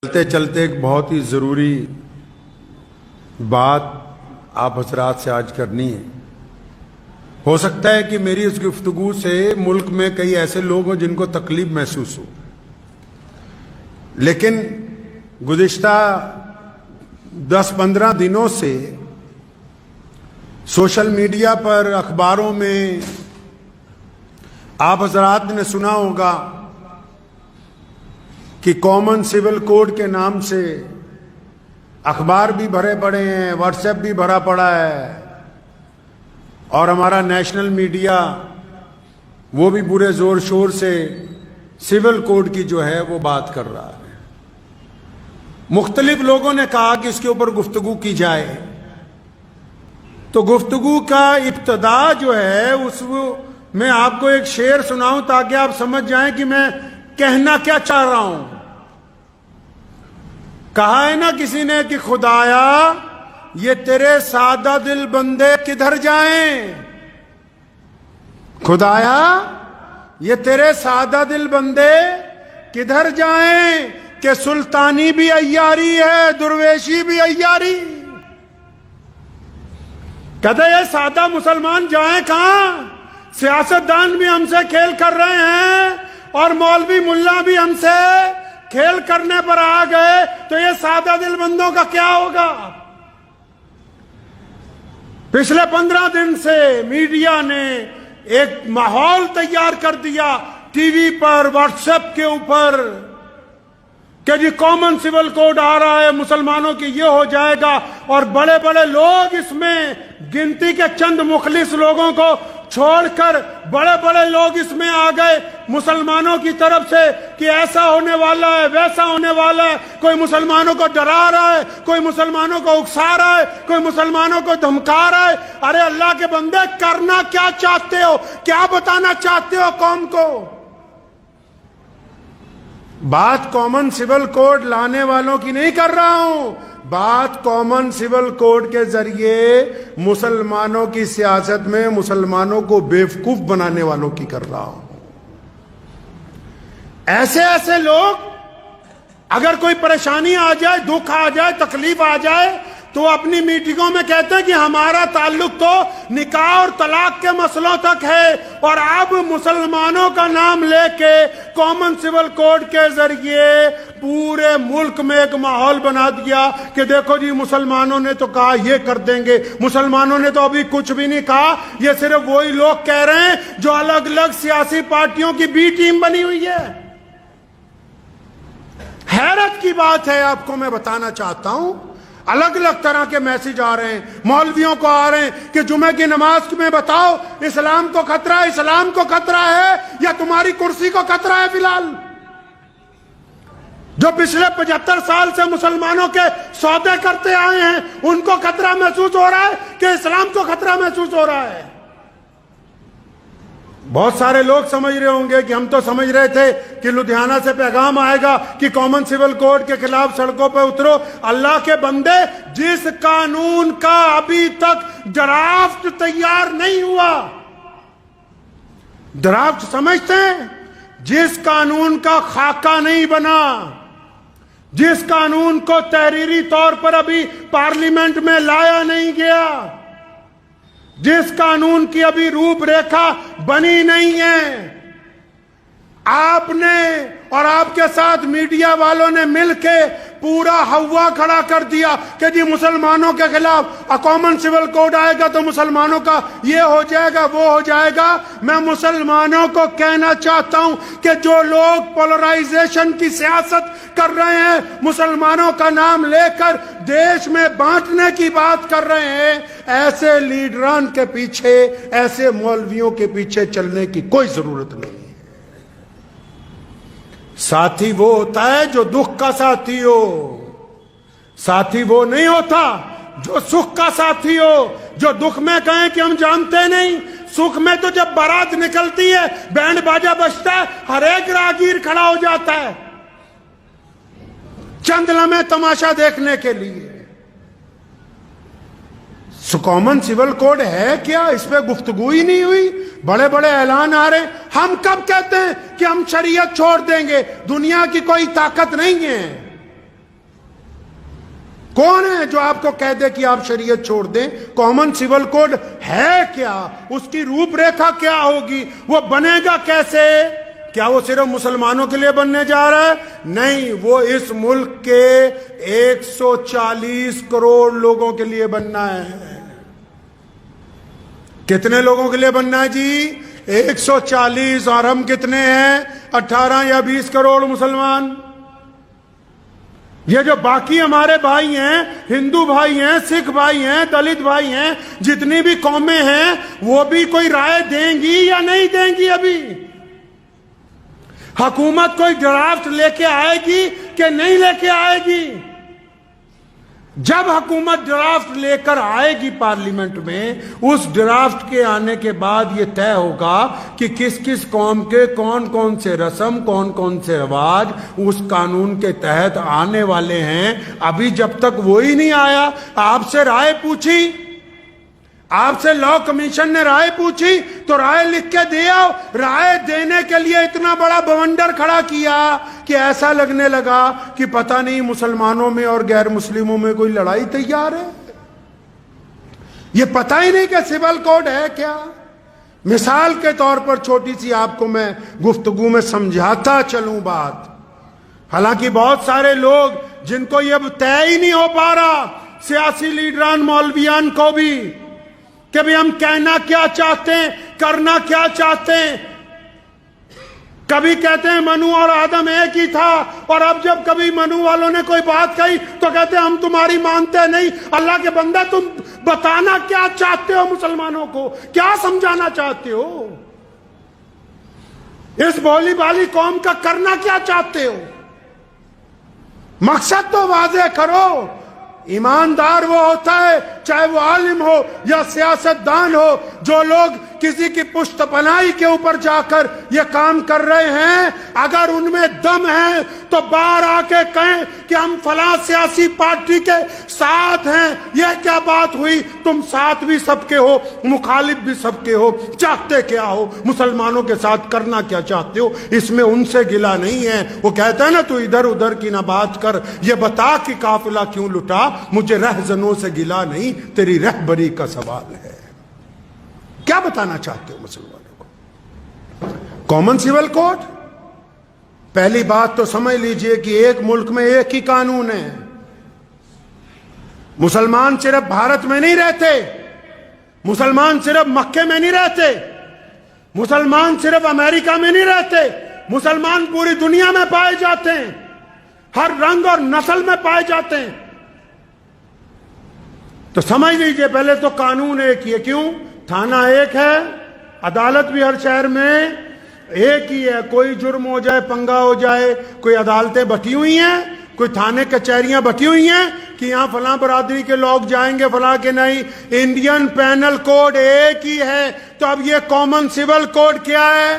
چلتے چلتے ایک بہت ہی ضروری بات آپ حضرات سے آج کرنی ہے۔ ہو سکتا ہے کہ میری اس گفتگو سے ملک میں کئی ایسے لوگ ہوں جن کو تکلیف محسوس ہو، لیکن گزشتہ 10-15 دنوں سے سوشل میڈیا پر، اخباروں میں آپ حضرات نے سنا ہوگا کہ کامن سول کوڈ کے نام سے اخبار بھی بھرے پڑے ہیں، واٹس ایپ بھی بھرا پڑا ہے، اور ہمارا نیشنل میڈیا وہ بھی پورے زور شور سے سول کوڈ کی جو ہے وہ بات کر رہا ہے۔ مختلف لوگوں نے کہا کہ اس کے اوپر گفتگو کی جائے، تو گفتگو کا ابتدا جو ہے اس میں آپ کو ایک شعر سناؤں تاکہ آپ سمجھ جائیں کہ میں کہنا کیا چاہ رہا ہوں۔ کہا ہے نا کسی نے کہ خدایا یہ تیرے سادہ دل بندے کدھر جائیں، خدایا یہ تیرے سادہ دل بندے کدھر جائیں، کہ سلطانی بھی عیاری ہے درویشی بھی عیاری۔ کہتے یہ سادہ مسلمان جائیں کہاں، سیاستدان بھی ہم سے کھیل کر رہے ہیں اور مولوی ملا بھی ہم سے کھیل کرنے پر آ گئے، تو یہ سادہ دل بندوں کا کیا ہوگا۔ پچھلے 15 دن سے میڈیا نے ایک ماحول تیار کر دیا ٹی وی پر، واٹس ایپ کے اوپر، کہ جی کامن سول کوڈ آ رہا ہے، مسلمانوں کی یہ ہو جائے گا، اور بڑے بڑے لوگ اس میں، گنتی کے چند مخلص لوگوں کو چھوڑ کر بڑے بڑے لوگ اس میں آ گئے مسلمانوں کی طرف سے کہ ایسا ہونے والا ہے، ویسا ہونے والا ہے۔ کوئی مسلمانوں کو ڈرا رہا ہے، کوئی مسلمانوں کو اکسا رہا ہے، کوئی مسلمانوں کو دھمکا رہا ہے۔ ارے اللہ کے بندے، کرنا کیا چاہتے ہو، کیا بتانا چاہتے ہو قوم کو؟ بات کامن سول کوڈ لانے والوں کی نہیں کر رہا ہوں، بات کامن سول کوڈ کے ذریعے مسلمانوں کی سیاست میں مسلمانوں کو بیوقوف بنانے والوں کی کر رہا ہوں۔ ایسے ایسے لوگ اگر کوئی پریشانی آ جائے، دکھ آ جائے، تکلیف آ جائے، تو اپنی میٹنگوں میں کہتے ہیں کہ ہمارا تعلق تو نکاح اور طلاق کے مسئلوں تک ہے، اور اب مسلمانوں کا نام لے کے کامن سول کوڈ کے ذریعے پورے ملک میں ایک ماحول بنا دیا کہ دیکھو جی مسلمانوں نے تو کہا یہ کر دیں گے، مسلمانوں نے تو ابھی کچھ بھی نہیں کہا، یہ صرف وہی لوگ کہہ رہے ہیں جو الگ الگ سیاسی پارٹیوں کی بی ٹیم بنی ہوئی ہے۔ حیرت کی بات ہے، آپ کو میں بتانا چاہتا ہوں، الگ الگ طرح کے میسج آ رہے ہیں، مولویوں کو آ رہے ہیں کہ جمعہ کی نماز میں بتاؤ اسلام کو خطرہ ہے، اسلام کو خطرہ ہے یا تمہاری کرسی کو خطرہ ہے؟ فی الحال جو پچھلے 75 سال سے مسلمانوں کے سودے کرتے آئے ہیں ان کو خطرہ محسوس ہو رہا ہے کہ اسلام کو خطرہ محسوس ہو رہا ہے؟ بہت سارے لوگ سمجھ رہے ہوں گے کہ ہم تو سمجھ رہے تھے کہ لدھیانہ سے پیغام آئے گا کہ کامن سول کوڈ کے خلاف سڑکوں پہ اترو۔ اللہ کے بندے، جس قانون کا ابھی تک ڈرافٹ تیار نہیں ہوا، ڈرافٹ سمجھتے ہیں، جس قانون کا خاکہ نہیں بنا، جس قانون کو تحریری طور پر ابھی پارلیمنٹ میں لایا نہیں گیا، جس قانون کی ابھی روپ ریکھا بنی نہیں ہے، آپ نے اور آپ کے ساتھ میڈیا والوں نے مل کے پورا ہوا کھڑا کر دیا کہ جی مسلمانوں کے خلاف کامن سول کوڈ آئے گا تو مسلمانوں کا یہ ہو جائے گا، وہ ہو جائے گا۔ میں مسلمانوں کو کہنا چاہتا ہوں کہ جو لوگ پولرائزیشن کی سیاست کر رہے ہیں، مسلمانوں کا نام لے کر دیش میں بانٹنے کی بات کر رہے ہیں، ایسے لیڈران کے پیچھے، ایسے مولویوں کے پیچھے چلنے کی کوئی ضرورت نہیں۔ ساتھی وہ ہوتا ہے جو دکھ کا ساتھی ہو، ساتھی وہ نہیں ہوتا جو سکھ کا ساتھی ہو، جو دکھ میں کہیں کہ ہم جانتے نہیں، سکھ میں تو جب بارات نکلتی ہے، بینڈ باجا بجتا ہے، ہر ایک راہگیر کھڑا ہو جاتا ہے چند لمحے تماشا دیکھنے کے لیے۔ کامن سول کوڈ ہے کیا؟ اس پہ گفتگو ہی نہیں ہوئی، بڑے بڑے اعلان آ رہے ہیں۔ ہم کب کہتے ہیں کہ ہم شریعت چھوڑ دیں گے؟ دنیا کی کوئی طاقت نہیں ہے، کون ہے جو آپ کو کہہ دے کہ آپ شریعت چھوڑ دیں؟ کامن سول کوڈ ہے کیا؟ اس کی روپ ریکھا کیا ہوگی؟ وہ بنے گا کیسے؟ کیا وہ صرف مسلمانوں کے لیے بننے جا رہا ہے؟ نہیں، وہ اس ملک کے 140 کروڑ لوگوں کے لیے بننا ہے۔ کتنے لوگوں کے لیے بننا ہے جی؟ 140۔ اور ہم کتنے ہیں؟ 18 یا 20 کروڑ مسلمان۔ یہ جو باقی ہمارے بھائی ہیں، ہندو بھائی ہیں، سکھ بھائی ہیں، دلت بھائی ہیں، جتنی بھی قومیں ہیں، وہ بھی کوئی رائے دیں گی یا نہیں دیں گی؟ ابھی حکومت کوئی ڈرافٹ لے کے آئے گی کہ نہیں لے کے آئے گی؟ جب حکومت ڈرافٹ لے کر آئے گی پارلیمنٹ میں، اس ڈرافٹ کے آنے کے بعد یہ طے ہوگا کہ کس کس قوم کے کون کون سے رسم، کون کون سے رواج اس قانون کے تحت آنے والے ہیں۔ ابھی جب تک وہی نہیں آیا، آپ سے رائے پوچھی، آپ سے لا کمیشن نے رائے پوچھی تو رائے لکھ کے دیا۔ رائے دینے کے لیے اتنا بڑا بونڈر کھڑا کیا کہ ایسا لگنے لگا کہ پتہ نہیں مسلمانوں میں اور غیر مسلموں میں کوئی لڑائی تیار ہے۔ یہ پتہ ہی نہیں کہ سول کوڈ ہے کیا۔ مثال کے طور پر چھوٹی سی آپ کو میں گفتگو میں سمجھاتا چلوں بات، حالانکہ بہت سارے لوگ جن کو یہ طے ہی نہیں ہو پا رہا، سیاسی لیڈران مولویان کو بھی، کہ بھی ہم کہنا کیا چاہتے ہیں، کرنا کیا چاہتے ہیں۔ کبھی کہتے ہیں منو اور آدم ایک ہی تھا، اور اب جب کبھی منو والوں نے کوئی بات کہی تو کہتے ہیں ہم تمہاری مانتے نہیں۔ اللہ کے بندہ، تم بتانا کیا چاہتے ہو مسلمانوں کو؟ کیا سمجھانا چاہتے ہو؟ اس بولی بالی قوم کا کرنا کیا چاہتے ہو؟ مقصد تو واضح کرو۔ ایماندار وہ ہوتا ہے، چاہے وہ عالم ہو یا سیاستدان ہو، جو لوگ کسی کی پشت پناہی کے اوپر جا کر یہ کام کر رہے ہیں، اگر ان میں دم ہے تو باہر آ کے کہیں کہ ہم فلاں سیاسی پارٹی کے ساتھ ہیں۔ یہ کیا بات ہوئی؟ تم ساتھ بھی سب کے ہو، مخالف بھی سب کے ہو، چاہتے کیا ہو؟ مسلمانوں کے ساتھ کرنا کیا چاہتے ہو؟ اس میں ان سے گلا نہیں ہے۔ وہ کہتا ہے نا، تو ادھر ادھر کی نہ بات کر، یہ بتا کہ قافلہ کیوں لٹا، مجھے رہزنوں سے گلا نہیں، تیری رہبری کا سوال ہے۔ کیا بتانا چاہتے ہو مسلمانوں کو؟ Common civil code? پہلی بات تو سمجھ لیجئے کہ ایک ملک میں ایک ہی قانون ہے۔ مسلمان صرف بھارت میں نہیں رہتے، مسلمان صرف مکے میں نہیں رہتے، مسلمان صرف امریکہ میں نہیں رہتے، مسلمان پوری دنیا میں پائے جاتے ہیں، ہر رنگ اور نسل میں پائے جاتے ہیں۔ تو سمجھ لیجئے پہلے تو قانون ایک ہی ہے۔ کیوں؟ تھانہ ایک ہے، عدالت بھی ہر شہر میں ایک ہی ہے۔ کوئی جرم ہو جائے، پنگا ہو جائے، کوئی عدالتیں بٹی ہوئی ہیں، کوئی تھانے کچہریاں بٹی ہوئی ہیں کہ یہاں فلاں برادری کے لوگ جائیں گے، فلاں کے نہیں۔ انڈین پینل کوڈ ایک ہی ہے۔ تو اب یہ کامن سول کوڈ کیا ہے؟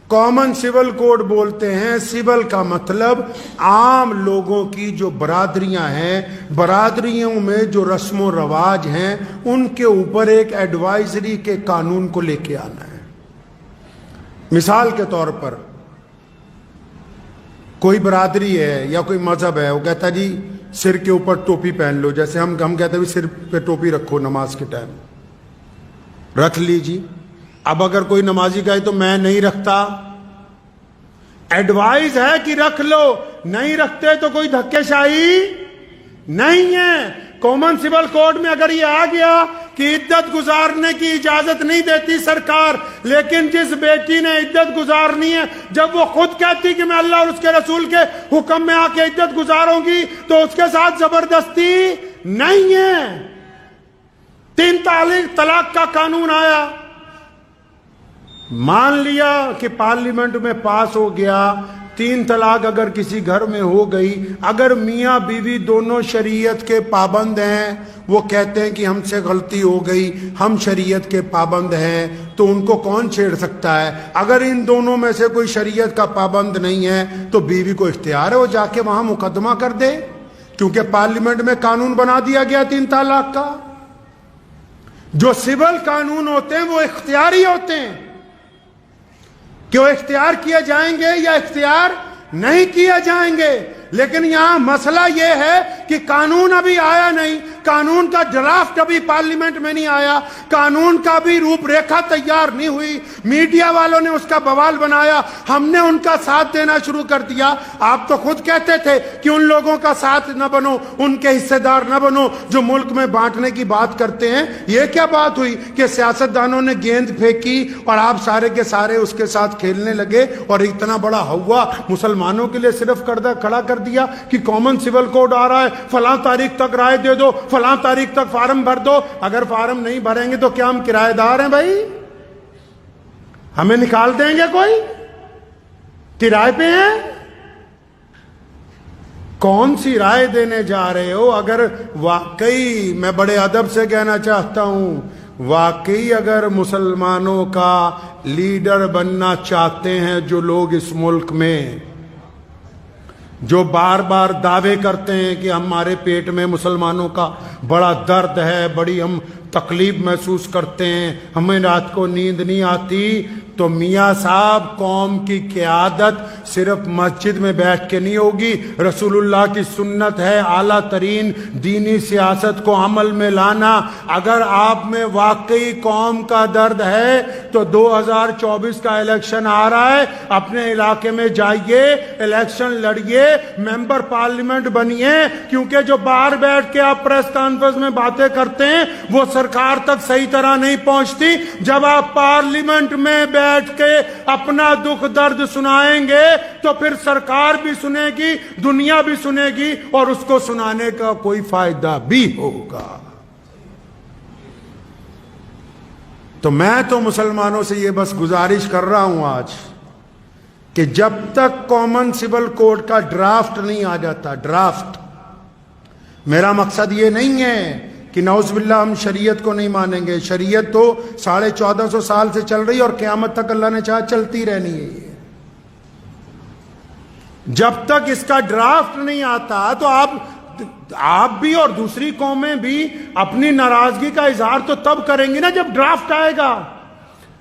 کامن سول کوڈ بولتے ہیں، سول کا مطلب عام لوگوں کی جو برادریاں ہیں، برادریوں میں جو رسم و رواج ہیں، ان کے اوپر ایک ایڈوائزری کے قانون کو لے کے آنا ہے۔ مثال کے طور پر کوئی برادری ہے یا کوئی مذہب ہے، وہ کہتا جی سر کے اوپر ٹوپی پہن لو، جیسے ہم کہتے ہیں سر پہ ٹوپی رکھو نماز کے ٹائم، رکھ لیجی۔ اب اگر کوئی نمازی کہے تو میں نہیں رکھتا، ایڈوائز ہے کہ رکھ لو، نہیں رکھتے تو کوئی دھکے شاہی نہیں ہے۔ کامن سول کوڈ میں اگر یہ آ گیا کہ عدت گزارنے کی اجازت نہیں دیتی سرکار، لیکن جس بیٹی نے عدت گزارنی ہے، جب وہ خود کہتی کہ میں اللہ اور اس کے رسول کے حکم میں آ کے عدت گزاروں گی، تو اس کے ساتھ زبردستی نہیں ہے۔ 3 طلاق کا قانون آیا، مان لیا کہ پارلیمنٹ میں پاس ہو گیا، 3 طلاق اگر کسی گھر میں ہو گئی، اگر میاں بیوی دونوں شریعت کے پابند ہیں، وہ کہتے ہیں کہ ہم سے غلطی ہو گئی، ہم شریعت کے پابند ہیں، تو ان کو کون چھیڑ سکتا ہے؟ اگر ان دونوں میں سے کوئی شریعت کا پابند نہیں ہے تو بیوی کو اختیار ہے وہ جا کے وہاں مقدمہ کر دے، کیونکہ پارلیمنٹ میں قانون بنا دیا گیا 3 طلاق کا۔ جو سول قانون ہوتے ہیں وہ اختیاری ہوتے ہیں، کہ وہ اختیار کیے جائیں گے یا اختیار نہیں کیے جائیں گے. لیکن یہاں مسئلہ یہ ہے کہ قانون ابھی آیا نہیں, قانون کا ڈرافٹ ابھی پارلیمنٹ میں نہیں آیا, قانون کا بھی روپ ریکھا تیار نہیں ہوئی, میڈیا والوں نے اس کا بوال بنایا, ہم نے ان کا ساتھ دینا شروع کر دیا. آپ تو خود کہتے تھے کہ ان لوگوں کا ساتھ نہ بنو, ان کے حصے دار نہ بنو جو ملک میں بانٹنے کی بات کرتے ہیں. یہ کیا بات ہوئی کہ سیاستدانوں نے گیند پھینکی اور آپ سارے کے سارے اس کے ساتھ کھیلنے لگے اور اتنا بڑا ہوا مسلمانوں کے لیے صرف کھڑا کر دیا کہ کامن سول کوڈ آ رہا ہے, فلاں تاریخ تک رائے دے دو, فلاں تاریخ تک فارم بھر دو. اگر فارم نہیں بھریں گے تو کیا ہم کرایہ دار ہیں بھائی؟ ہمیں نکال دیں گے کوئی؟ کرائے پہ ہیں؟ کون سی رائے دینے جا رہے ہو؟ اگر واقعی, میں بڑے ادب سے کہنا چاہتا ہوں, واقعی اگر مسلمانوں کا لیڈر بننا چاہتے ہیں جو لوگ اس ملک میں جو بار بار دعوے کرتے ہیں کہ ہمارے پیٹ میں مسلمانوں کا بڑا درد ہے, بڑی ہم تکلیف محسوس کرتے ہیں, ہمیں رات کو نیند نہیں آتی, تو میاں صاحب قوم کی قیادت صرف مسجد میں بیٹھ کے نہیں ہوگی. رسول اللہ کی سنت ہے اعلیٰ ترین دینی سیاست کو عمل میں لانا. اگر آپ میں واقعی قوم کا درد ہے تو 2024 کا الیکشن آ رہا ہے, اپنے علاقے میں جائیے, الیکشن لڑیے, ممبر پارلیمنٹ بنیے, کیونکہ جو باہر بیٹھ کے آپ پریس کانفرنس میں باتیں کرتے ہیں وہ سرکار تک صحیح طرح نہیں پہنچتی. جب آپ پارلیمنٹ میں بیٹھ کے اپنا دکھ درد سنائیں گے تو پھر سرکار بھی سنے گی, دنیا بھی سنے گی, اور اس کو سنانے کا کوئی فائدہ بھی ہوگا. تو میں تو مسلمانوں سے یہ بس گزارش کر رہا ہوں آج کہ جب تک کامن سول کوڈ کا ڈرافٹ نہیں آ جاتا, ڈرافٹ, میرا مقصد یہ نہیں ہے کہ نعوذ باللہ ہم شریعت کو نہیں مانیں گے. شریعت تو 1450 سال سے چل رہی اور قیامت تک اللہ نے چاہا چلتی رہنی ہے. جب تک اس کا ڈرافٹ نہیں آتا تو آپ بھی اور دوسری قومیں بھی اپنی ناراضگی کا اظہار تو تب کریں گی نا جب ڈرافٹ آئے گا,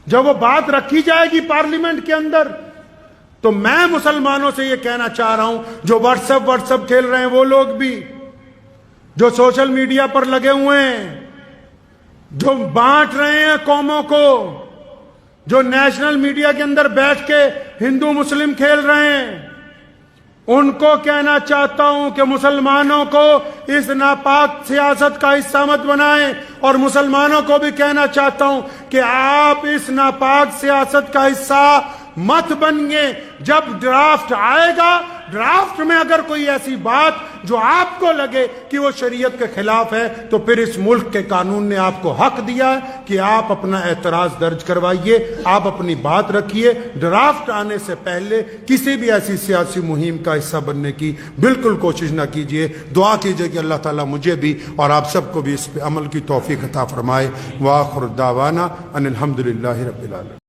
جب وہ بات رکھی جائے گی پارلیمنٹ کے اندر. تو میں مسلمانوں سے یہ کہنا چاہ رہا ہوں, جو واٹس ایپ کھیل رہے ہیں وہ لوگ بھی, جو سوشل میڈیا پر لگے ہوئے ہیں, جو بانٹ رہے ہیں قوموں کو, جو نیشنل میڈیا کے اندر بیٹھ کے ہندو مسلم کھیل رہے ہیں, ان کو کہنا چاہتا ہوں کہ مسلمانوں کو اس ناپاک سیاست کا حصہ مت بنائیں, اور مسلمانوں کو بھی کہنا چاہتا ہوں کہ آپ اس ناپاک سیاست کا حصہ مت بنیے. جب ڈرافٹ آئے گا, ڈرافٹ میں اگر کوئی ایسی بات جو آپ کو لگے کہ وہ شریعت کے خلاف ہے, تو پھر اس ملک کے قانون نے آپ کو حق دیا ہے کہ آپ اپنا اعتراض درج کروائیے, آپ اپنی بات رکھیے. ڈرافٹ آنے سے پہلے کسی بھی ایسی سیاسی مہم کا حصہ بننے کی بالکل کوشش نہ کیجیے. دعا کیجیے کہ اللہ تعالیٰ مجھے بھی اور آپ سب کو بھی اس پہ عمل کی توفیق عطا فرمائے. وآخر دعوانا ان الحمدللہ رب العالمین.